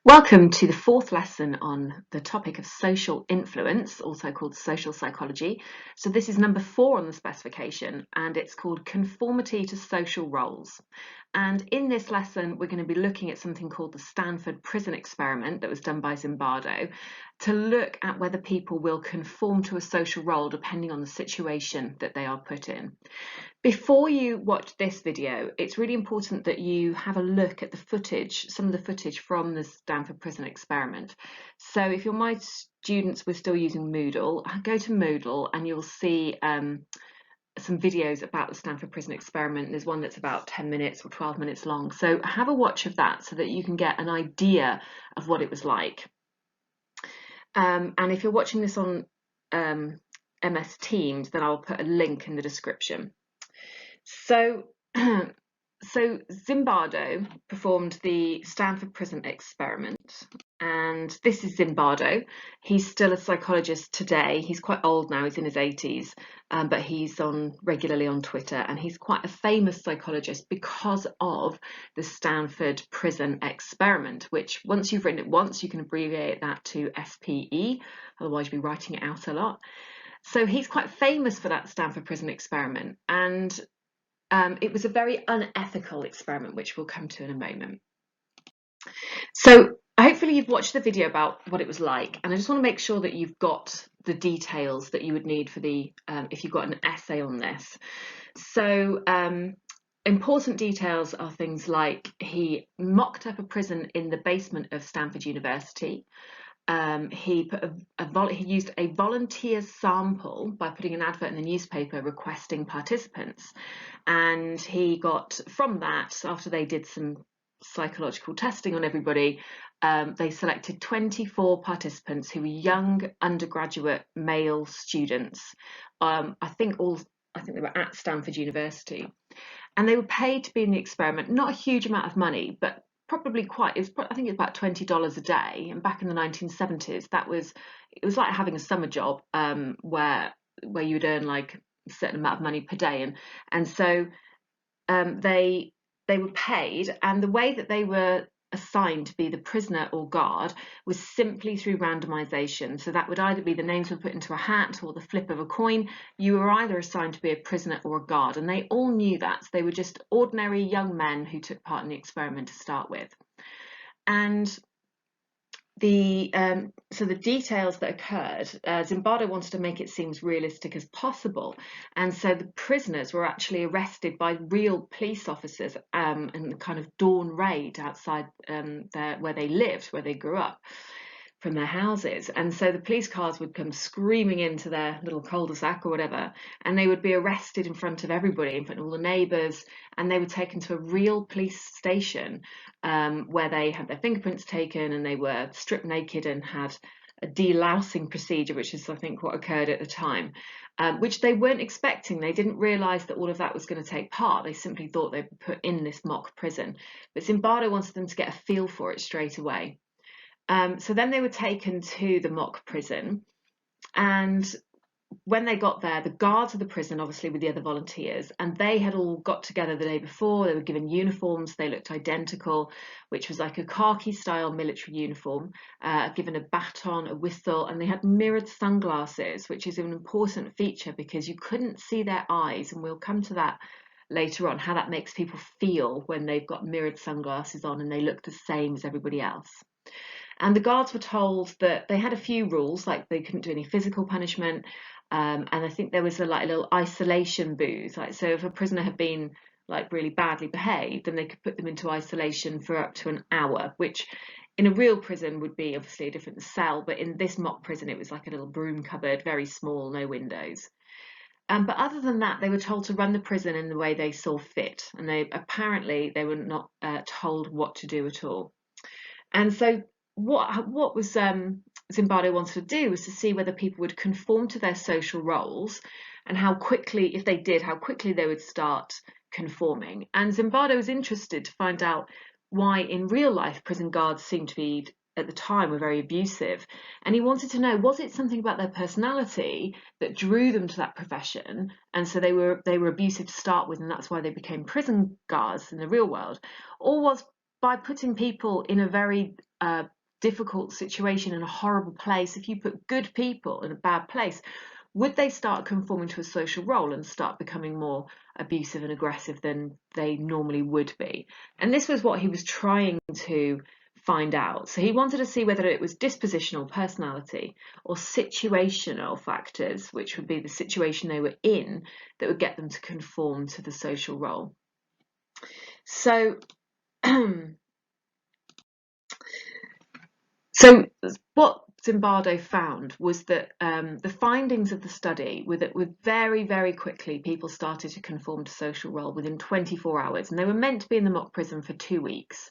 Welcome to the fourth lesson on the topic of social influence, also called social psychology. So this is number 4 on the specification, and it's called Conformity to Social Roles. And in this lesson, we're going to be looking at something called the Stanford Prison Experiment that was done by Zimbardo to look at whether people will conform to a social role depending on the situation that they are put in. Before you watch this video, it's really important that you have a look at the footage, some of the footage from the Stanford Prison Experiment. So if you're my students, we're still using Moodle, go to Moodle and you'll see some videos about the Stanford Prison Experiment. There's one that's about 10 minutes or 12 minutes long. So have a watch of that so that you can get an idea of what it was like. And if you're watching this on MS Teams, then I'll put a link in the description. So Zimbardo performed the Stanford Prison Experiment, and this is Zimbardo. He's still a psychologist today. He's quite old now, he's in his 80s, but he's regularly on Twitter, and he's quite a famous psychologist because of the Stanford Prison Experiment, which once you've written it once, you can abbreviate that to SPE, otherwise you'll be writing it out a lot. So he's quite famous for that Stanford Prison Experiment, and it was a very unethical experiment, which we'll come to in a moment. So hopefully you've watched the video about what it was like, and I just want to make sure that you've got the details that you would need for the if you've got an essay on this. So important details are things like he mocked up a prison in the basement of Stanford University. He used a volunteer sample by putting an advert in the newspaper requesting participants, and he got from that, after they did some psychological testing on everybody, they selected 24 participants who were young undergraduate male students. I think they were at Stanford University, and they were paid to be in the experiment. Not a huge amount of money, but probably I think it's about $20 a day. And back in the 1970s, it was like having a summer job where you'd earn like a certain amount of money per day, and so they were paid, and the way that they were assigned to be the prisoner or guard was simply through randomization. So that would either be the names were put into a hat or the flip of a coin. You were either assigned to be a prisoner or a guard, and they all knew that. So they were just ordinary young men who took part in the experiment to start with. And so the details that occurred, Zimbardo wanted to make it seem as realistic as possible, and so the prisoners were actually arrested by real police officers in the kind of dawn raid outside where they lived, where they grew up, from their houses. And so the police cars would come screaming into their little cul-de-sac or whatever, and they would be arrested in front of everybody, in front of all the neighbours, and they were taken to a real police station where they had their fingerprints taken, and they were stripped naked and had a delousing procedure, which is, I think, what occurred at the time, which they weren't expecting. They didn't realise that all of that was going to take part. They simply thought they'd be put in this mock prison. But Zimbardo wanted them to get a feel for it straight away. So then they were taken to the mock prison, and when they got there, the guards of the prison obviously were the other volunteers, and they had all got together the day before. They were given uniforms, they looked identical, which was like a khaki style military uniform, given a baton, a whistle, and they had mirrored sunglasses, which is an important feature because you couldn't see their eyes, and we'll come to that later on, how that makes people feel when they've got mirrored sunglasses on and they look the same as everybody else. And the guards were told that they had a few rules, like they couldn't do any physical punishment, and I think there was a little isolation booth. Like, so if a prisoner had been like really badly behaved, then they could put them into isolation for up to an hour, which in a real prison would be obviously a different cell, but in this mock prison it was like a little broom cupboard, very small, no windows. But other than that, they were told to run the prison in the way they saw fit, and they were not told what to do at all. And so what was Zimbardo wanted to do was to see whether people would conform to their social roles, and how quickly, if they did, how quickly they would start conforming. And Zimbardo was interested to find out why in real life prison guards seemed to be, at the time, were very abusive, and he wanted to know, was it something about their personality that drew them to that profession, and so they were abusive to start with, and that's why they became prison guards in the real world, or was by putting people in a very difficult situation in a horrible place, if you put good people in a bad place, would they start conforming to a social role and start becoming more abusive and aggressive than they normally would be? And this was what he was trying to find out. So he wanted to see whether it was dispositional, personality, or situational factors, which would be the situation they were in, that would get them to conform to the social role. So So what Zimbardo found was that the findings of the study were that very, very quickly people started to conform to social role within 24 hours, and they were meant to be in the mock prison for 2 weeks.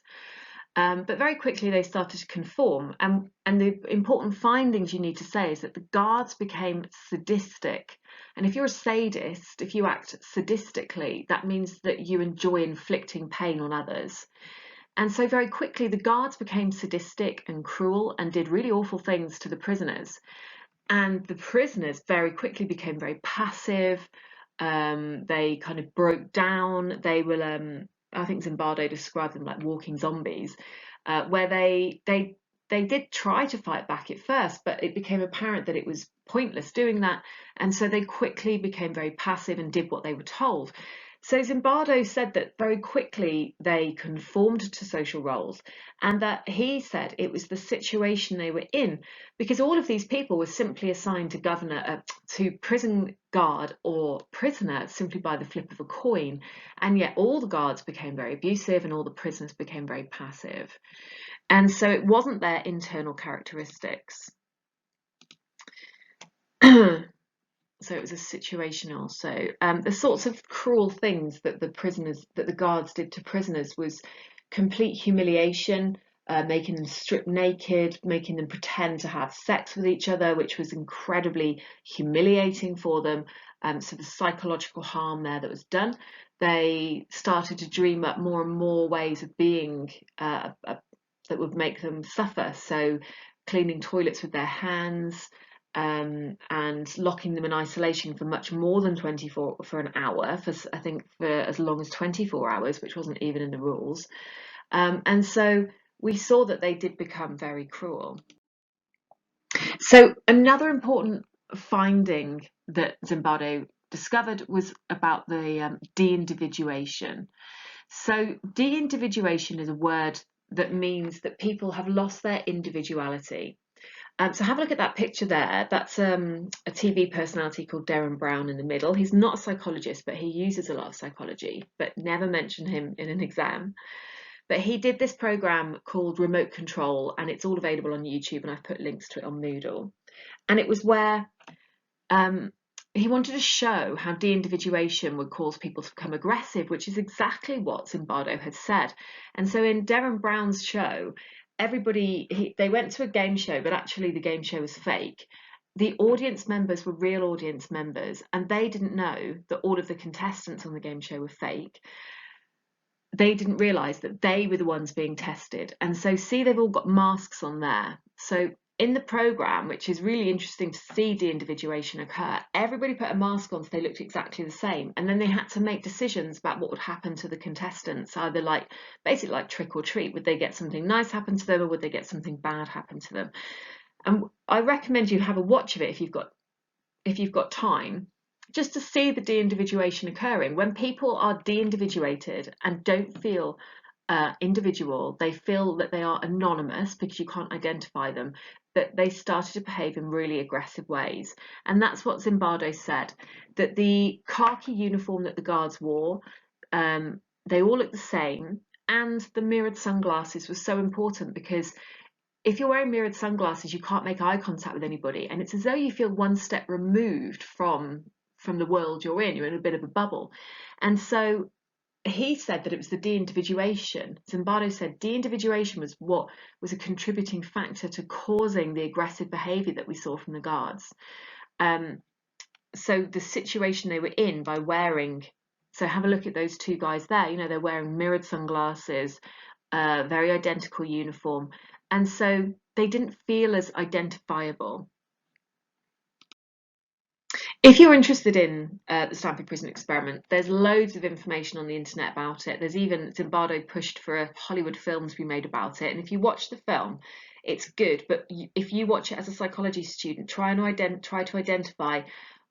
But very quickly they started to conform, and the important findings you need to say is that the guards became sadistic. And if you're a sadist, if you act sadistically, that means that you enjoy inflicting pain on others. And so very quickly the guards became sadistic and cruel and did really awful things to the prisoners. And the prisoners very quickly became very passive. They kind of broke down. They will, I think Zimbardo described them like walking zombies, where they did try to fight back at first, but it became apparent that it was pointless doing that. And so they quickly became very passive and did what they were told. So Zimbardo said that very quickly they conformed to social roles, and that he said it was the situation they were in, because all of these people were simply assigned to governor, to prison guard or prisoner simply by the flip of a coin, and yet all the guards became very abusive and all the prisoners became very passive. And so it wasn't their internal characteristics. So it was a situational. So the sorts of cruel things that the guards did to prisoners was complete humiliation, making them strip naked, making them pretend to have sex with each other, which was incredibly humiliating for them. So the psychological harm there that was done. They started to dream up more and more ways of being that would make them suffer. So cleaning toilets with their hands, and locking them in isolation for much more than 24 for an hour, I think for as long as 24 hours, which wasn't even in the rules. And so we saw that they did become very cruel. So another important finding that Zimbardo discovered was about the deindividuation. So deindividuation is a word that means that people have lost their individuality. So have a look at that picture there. That's a TV personality called Derren Brown in the middle. He's not a psychologist, but he uses a lot of psychology, but never mention him in an exam. But he did this program called Remote Control, and it's all available on YouTube, and I've put links to it on Moodle. And it was where he wanted to show how de-individuation would cause people to become aggressive, which is exactly what Zimbardo had said. And so in Derren Brown's show, they went to a game show, but actually the game show was fake. The audience members were real audience members, and they didn't know that all of the contestants on the game show were fake. They didn't realise that they were the ones being tested. And so see, they've all got masks on there. So in the programme, which is really interesting to see de-individuation occur, everybody put a mask on so they looked exactly the same. And then they had to make decisions about what would happen to the contestants, either basically like trick or treat. Would they get something nice happen to them, or would they get something bad happen to them? And I recommend you have a watch of it if you've got time, just to see the de-individuation occurring. When people are de-individuated and don't feel individual, they feel that they are anonymous because you can't identify them, that they started to behave in really aggressive ways. And that's what Zimbardo said, that the khaki uniform that the guards wore, they all looked the same, and the mirrored sunglasses was so important, because if you're wearing mirrored sunglasses, you can't make eye contact with anybody, and it's as though you feel one step removed from the world you're in. You're in a bit of a bubble. And so he said that it was the de-individuation. Zimbardo said de-individuation was what was a contributing factor to causing the aggressive behaviour that we saw from the guards. So the situation they were in by wearing, so have a look at those two guys there, you know, they're wearing mirrored sunglasses, very identical uniform, and so they didn't feel as identifiable. If you're interested in the Stanford Prison Experiment, there's loads of information on the internet about it. There's even Zimbardo pushed for a Hollywood film to be made about it. And if you watch the film, it's good. But if you watch it as a psychology student, try to identify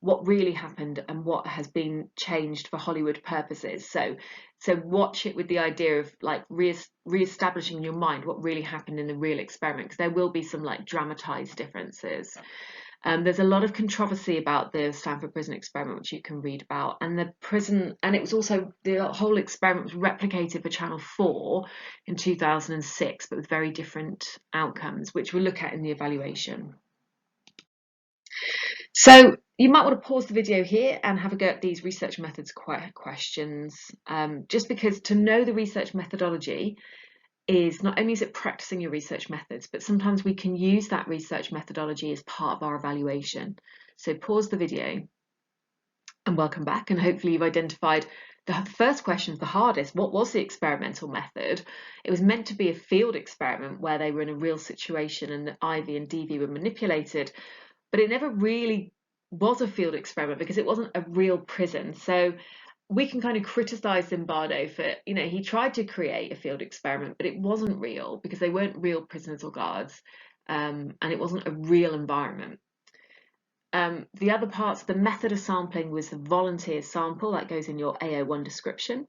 what really happened and what has been changed for Hollywood purposes. So watch it with the idea of like re-establishing in your mind what really happened in the real experiment, because there will be some like dramatized differences. There's a lot of controversy about the Stanford Prison Experiment, which you can read about, and the prison, and it was also, the whole experiment was replicated for Channel 4 in 2006, but with very different outcomes, which we'll look at in the evaluation. So you might want to pause the video here and have a go at these research methods questions, just because to know the research methodology is not only is it practicing your research methods, but sometimes we can use that research methodology as part of our evaluation. So pause the video and welcome back, and hopefully you've identified the first question is the hardest. What was the experimental method? It was meant to be a field experiment where they were in a real situation and the IV and DV were manipulated, but it never really was a field experiment because it wasn't a real prison. So we can kind of criticize Zimbardo for, he tried to create a field experiment, but it wasn't real because they weren't real prisoners or guards, and it wasn't a real environment. The other parts, the method of sampling was the volunteer sample that goes in your AO1 description.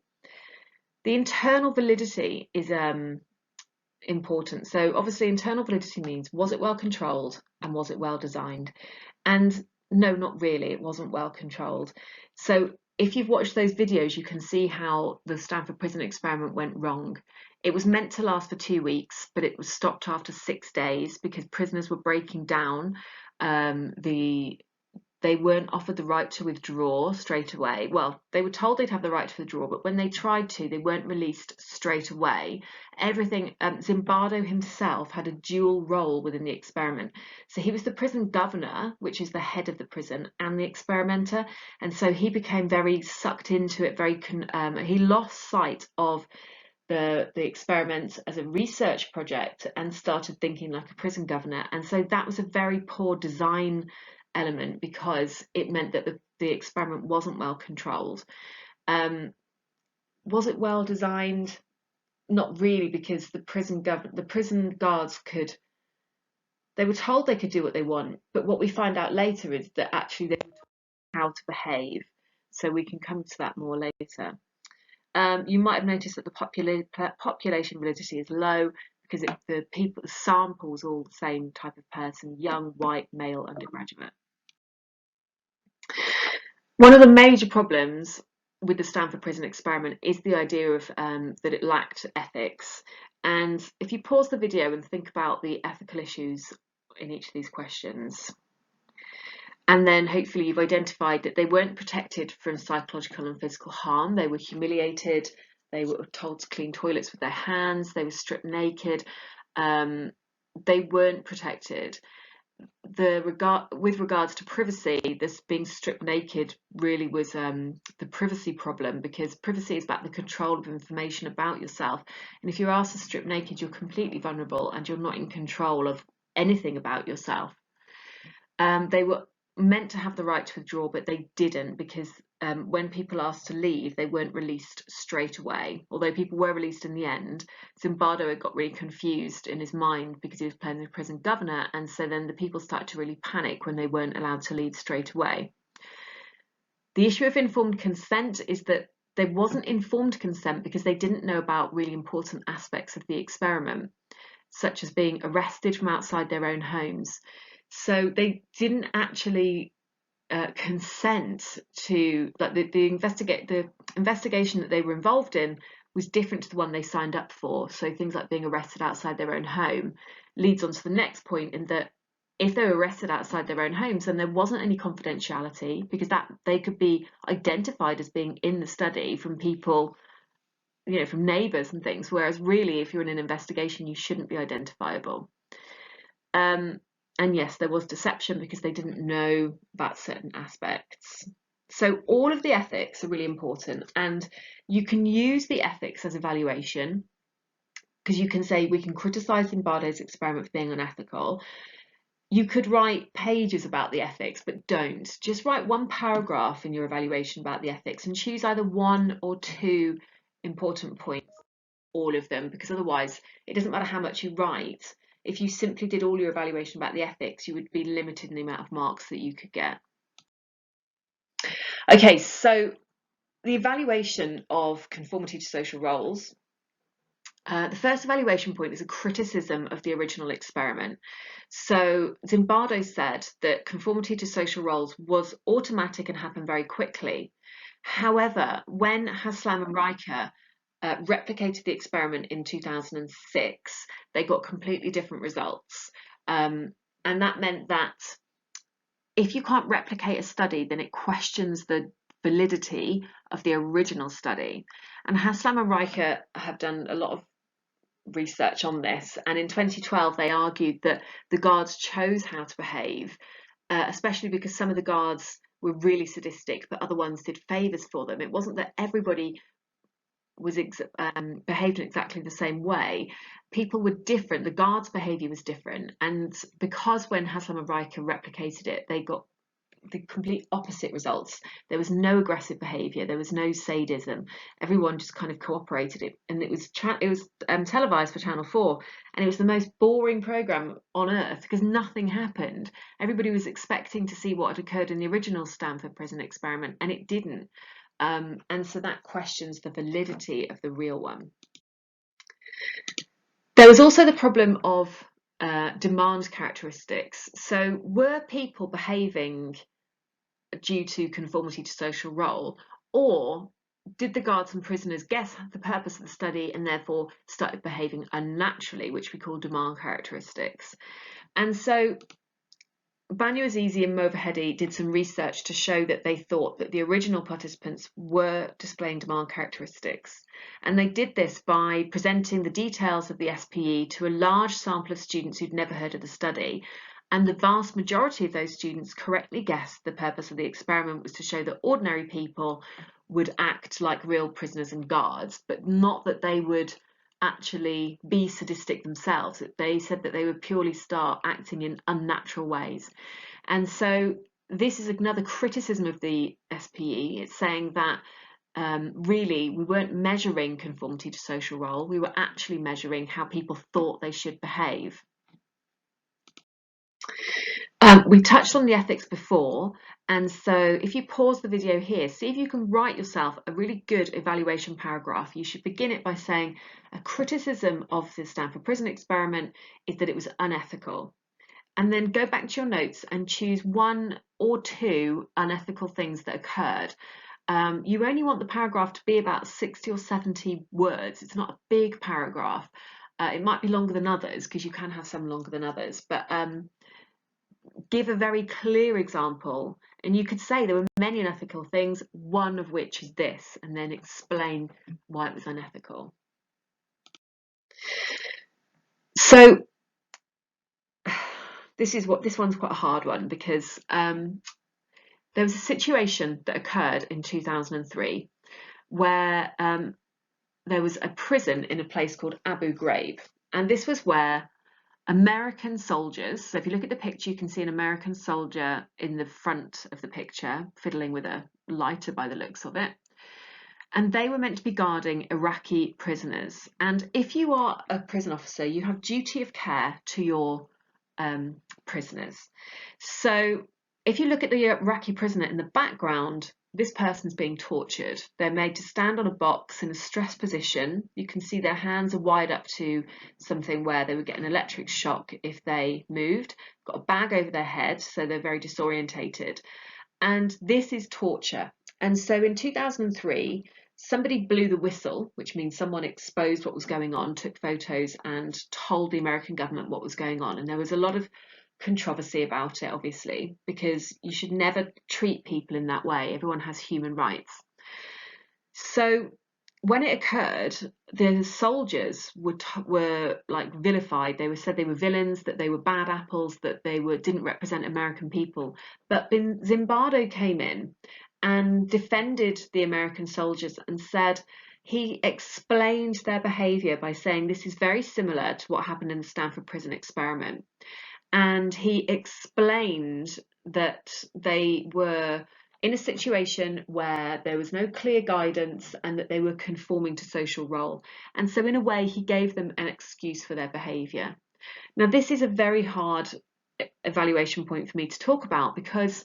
The internal validity is important. So obviously internal validity means, was it well controlled and was it well designed? And no, not really, it wasn't well controlled. So if you've watched those videos, you can see how the Stanford Prison Experiment went wrong. It was meant to last for 2 weeks, but it was stopped after 6 days because prisoners were breaking down. They weren't offered the right to withdraw straight away. Well, they were told they'd have the right to withdraw, but when they tried to, they weren't released straight away. Everything, Zimbardo himself had a dual role within the experiment. So he was the prison governor, which is the head of the prison, and the experimenter. And so he became very sucked into it, he lost sight of the experiment as a research project and started thinking like a prison governor. And so that was a very poor design element because it meant that the experiment wasn't well controlled. Was it well designed? Not really, because the prison guards they were told they could do what they want, but what we find out later is that actually they were taught how to behave. So we can come to that more later. You might have noticed that the population validity is low because the sample's all the same type of person: young, white, male, undergraduate. One of the major problems with the Stanford Prison Experiment is the idea of that it lacked ethics. And if you pause the video and think about the ethical issues in each of these questions, and then hopefully you've identified that they weren't protected from psychological and physical harm. They were humiliated. They were told to clean toilets with their hands. They were stripped naked. They weren't protected. With regards to privacy, this being stripped naked really was the privacy problem, because privacy is about the control of information about yourself. And if you're asked to strip naked, you're completely vulnerable and you're not in control of anything about yourself. They were meant to have the right to withdraw, but they didn't, because when people asked to leave, they weren't released straight away. Although people were released in the end, Zimbardo had got really confused in his mind because he was playing the prison governor, and so then the people started to really panic when they weren't allowed to leave straight away. The issue of informed consent is that there wasn't informed consent because they didn't know about really important aspects of the experiment, such as being arrested from outside their own homes. So they didn't actually consent to, like, the investigation that they were involved in was different to the one they signed up for. So things like being arrested outside their own home leads on to the next point, in that if they were arrested outside their own homes, then there wasn't any confidentiality, because that they could be identified as being in the study from people, from neighbours and things, whereas really if you're in an investigation you shouldn't be identifiable. And yes, there was deception because they didn't know about certain aspects. So all of the ethics are really important, and you can use the ethics as evaluation, because you can say we can criticise Zimbardo's experiment for being unethical. You could write pages about the ethics, but don't. Just write one paragraph in your evaluation about the ethics and choose either one or two important points, all of them, because otherwise it doesn't matter how much you write. If you simply did all your evaluation about the ethics, you would be limited in the amount of marks that you could get. Okay, so the evaluation of conformity to social roles. The first evaluation point is a criticism of the original experiment. So Zimbardo said that conformity to social roles was automatic and happened very quickly. However, when Haslam and Riker replicated the experiment in 2006, they got completely different results. And that meant that if you can't replicate a study, then it questions the validity of the original study. And Haslam and Riker have done a lot of research on this, and in 2012 they argued that the guards chose how to behave, especially because some of the guards were really sadistic but other ones did favours for them. It wasn't that everybody was behaved in exactly the same way. People were different, the guards' behaviour was different, and because when Haslam and Riker replicated it, they got the complete opposite results. There was no aggressive behaviour, there was no sadism. Everyone just kind of cooperated. And it was televised for Channel 4, and it was the most boring programme on earth because nothing happened. Everybody was expecting to see what had occurred in the original Stanford Prison Experiment, and it didn't. And so that questions the validity of the real one. There was also the problem of demand characteristics. So were people behaving due to conformity to social role, or did the guards and prisoners guess the purpose of the study and therefore started behaving unnaturally, which we call demand characteristics? And so Banu Azizi and Movahedi did some research to show that they thought that the original participants were displaying demand characteristics. And they did this by presenting the details of the SPE to a large sample of students who'd never heard of the study. And the vast majority of those students correctly guessed the purpose of the experiment was to show that ordinary people would act like real prisoners and guards, but not that they would actually be sadistic themselves. They said that they would purely start acting in unnatural ways. And so this is another criticism of the SPE. It's saying that really we weren't measuring conformity to social role, we were actually measuring how people thought they should behave. We touched on the ethics before, and so if you pause the video here, see if you can write yourself a really good evaluation paragraph. You should begin it by saying a criticism of the Stanford Prison Experiment is that it was unethical. And then go back to your notes and choose one or two unethical things that occurred. You only want the paragraph to be about 60 or 70 words. It's not a big paragraph. It might be longer than others because you can have some longer than others, but give a very clear example, and you could say there were many unethical things, one of which is this, and then explain why it was unethical. So this one's quite a hard one because there was a situation that occurred in 2003 where there was a prison in a place called Abu Ghraib, and this was where American soldiers, so if you look at the picture, you can see an American soldier in the front of the picture, fiddling with a lighter by the looks of it. And they were meant to be guarding Iraqi prisoners. And if you are a prison officer, you have duty of care to your prisoners. So if you look at the Iraqi prisoner in the background, this person's being tortured. They're made to stand on a box in a stressed position. You can see their hands are wired up to something where they would get an electric shock if they moved. Got a bag over their head, so they're very disorientated. And this is torture. And so in 2003, somebody blew the whistle, which means someone exposed what was going on, took photos and told the American government what was going on. And there was a lot of controversy about it, obviously, because you should never treat people in that way. Everyone has human rights. So when it occurred, the soldiers were like vilified. They were said they were villains, that they were bad apples, that they didn't represent American people. But Zimbardo came in and defended the American soldiers and said he explained their behaviour by saying this is very similar to what happened in the Stanford Prison Experiment. and he explained that they were in a situation where there was no clear guidance and that they were conforming to social role. And so in a way, he gave them an excuse for their behaviour. Now, this is a very hard evaluation point for me to talk about because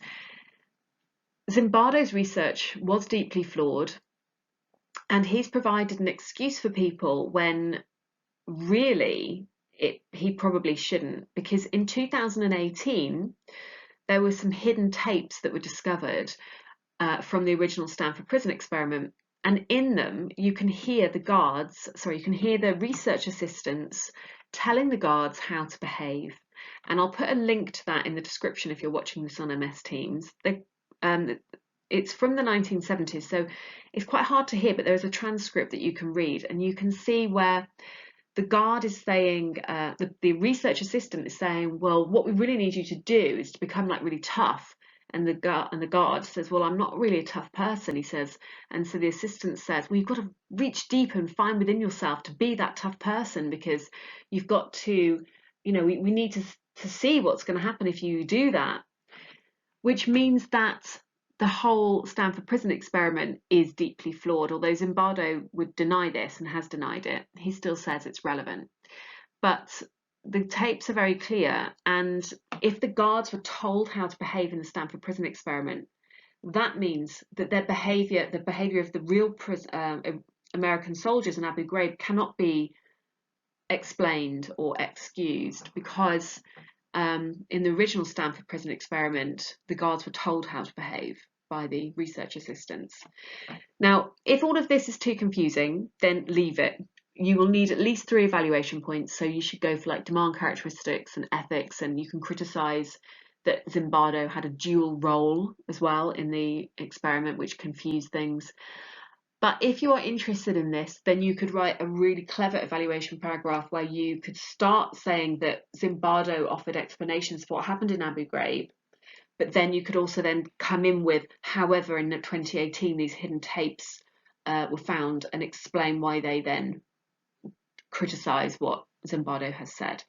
Zimbardo's research was deeply flawed, and he's provided an excuse for people when really he probably shouldn't, because in 2018 there were some hidden tapes that were discovered from the original Stanford Prison Experiment, and in them you can hear the research assistants telling the guards how to behave. And I'll put a link to that in the description if you're watching this on MS Teams. It's from the 1970s, so it's quite hard to hear, but there is a transcript that you can read, and you can see where the guard is saying, the research assistant is saying, well, what we really need you to do is to become like really tough. And the guard says, well, I'm not really a tough person, he says. And so the assistant says, well, you've got to reach deep and find within yourself to be that tough person, because you've got to, we need to see what's going to happen if you do that. Which means that the whole Stanford Prison Experiment is deeply flawed. Although Zimbardo would deny this and has denied it, he still says it's relevant. But the tapes are very clear, and if the guards were told how to behave in the Stanford Prison Experiment, that means that the behaviour of the real American soldiers in Abu Ghraib cannot be explained or excused, because in the original Stanford Prison Experiment, the guards were told how to behave by the research assistants. Now, if all of this is too confusing, then leave it. You will need at least 3 evaluation points, so you should go for like demand characteristics and ethics, and you can criticise that Zimbardo had a dual role as well in the experiment, which confused things. But if you are interested in this, then you could write a really clever evaluation paragraph where you could start saying that Zimbardo offered explanations for what happened in Abu Ghraib, but then you could also then come in with, however, in 2018 these hidden tapes were found, and explain why they then criticise what Zimbardo has said.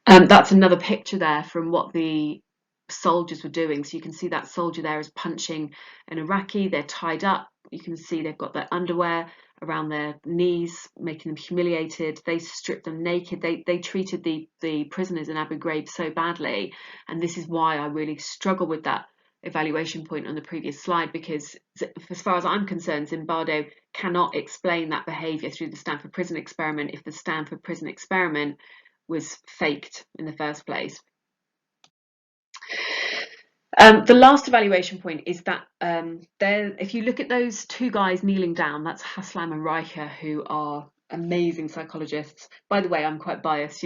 That's another picture there from what the soldiers were doing. So you can see that soldier there is punching an Iraqi. They're tied up. You can see they've got their underwear around their knees, making them humiliated. They stripped them naked. They treated the prisoners in Abu Ghraib so badly, and this is why I really struggle with that evaluation point on the previous slide, because as far as I'm concerned, Zimbardo cannot explain that behaviour through the Stanford Prison Experiment if the Stanford Prison Experiment was faked in the first place. The last evaluation point is that if you look at those 2 guys kneeling down, that's Haslam and Riker, who are amazing psychologists. By the way, I'm quite biased.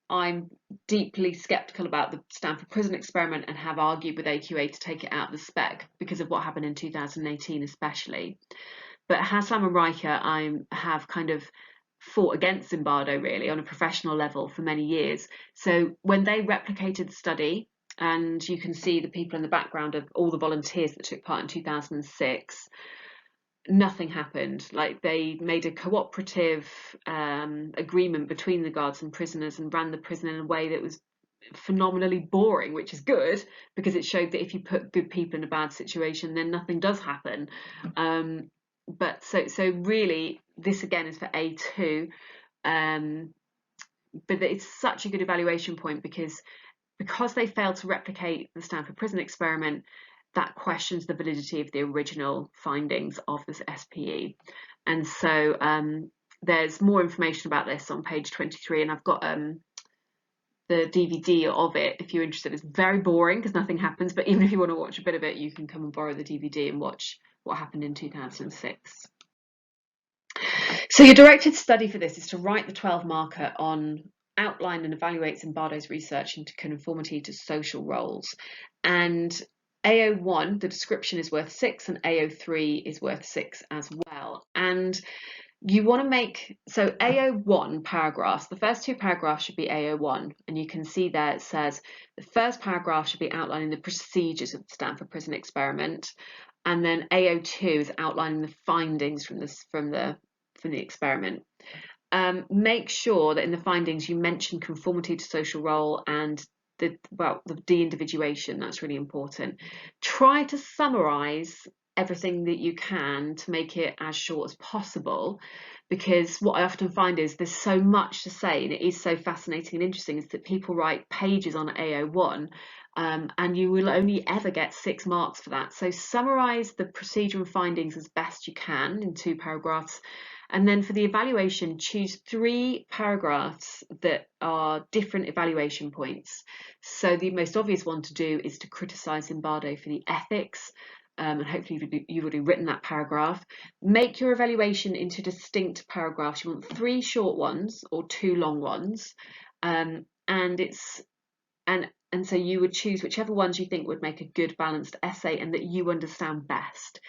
I'm deeply skeptical about the Stanford Prison Experiment and have argued with AQA to take it out of the spec because of what happened in 2018 especially. But Haslam and Riker, I have kind of fought against Zimbardo really on a professional level for many years. So when they replicated the study, and you can see the people in the background of all the volunteers that took part in 2006, nothing happened. Like, they made a cooperative agreement between the guards and prisoners and ran the prison in a way that was phenomenally boring, which is good because it showed that if you put good people in a bad situation, then nothing does happen. But so really, this again is for A2, but it's such a good evaluation point because they failed to replicate the Stanford Prison Experiment. That questions the validity of the original findings of this SPE. And so there's more information about this on page 23, and I've got the DVD of it if you're interested. It's very boring because nothing happens, but even if you want to watch a bit of it, you can come and borrow the DVD and watch what happened in 2006. So your directed study for this is to write the 12 marker on outline and evaluate Zimbardo's research into conformity to social roles. And AO1, the description is worth 6, and AO3 is worth 6 as well. And you want to make, so AO1 paragraphs, the first 2 paragraphs should be AO1, and you can see there it says the first paragraph should be outlining the procedures of the Stanford Prison Experiment, and then AO2 is outlining the findings from the experiment. make sure that in the findings you mention conformity to social role and the de-individuation. That's really important. Try to summarize everything that you can to make it as short as possible, because what I often find is there's so much to say, and it is so fascinating and interesting, is that people write pages on AO1, and you will only ever get 6 marks for that. So summarize the procedure and findings as best you can in 2 paragraphs. And then for the evaluation, choose 3 paragraphs that are different evaluation points. So the most obvious one to do is to criticise Zimbardo for the ethics, and hopefully you've already written that paragraph. Make your evaluation into distinct paragraphs. You want 3 short ones or 2 long ones, and so you would choose whichever ones you think would make a good balanced essay and that you understand best.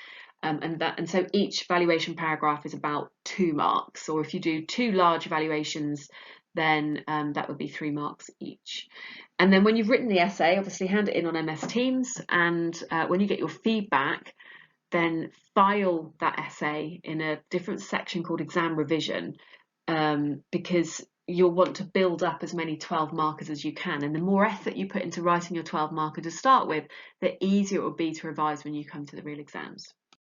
And so each evaluation paragraph is about 2 marks, or if you do 2 large evaluations, then that would be 3 marks each. And then when you've written the essay, obviously hand it in on MS Teams, and when you get your feedback, then file that essay in a different section called exam revision, because you'll want to build up as many 12 markers as you can, and the more effort you put into writing your 12 marker to start with, the easier it will be to revise when you come to the real exams.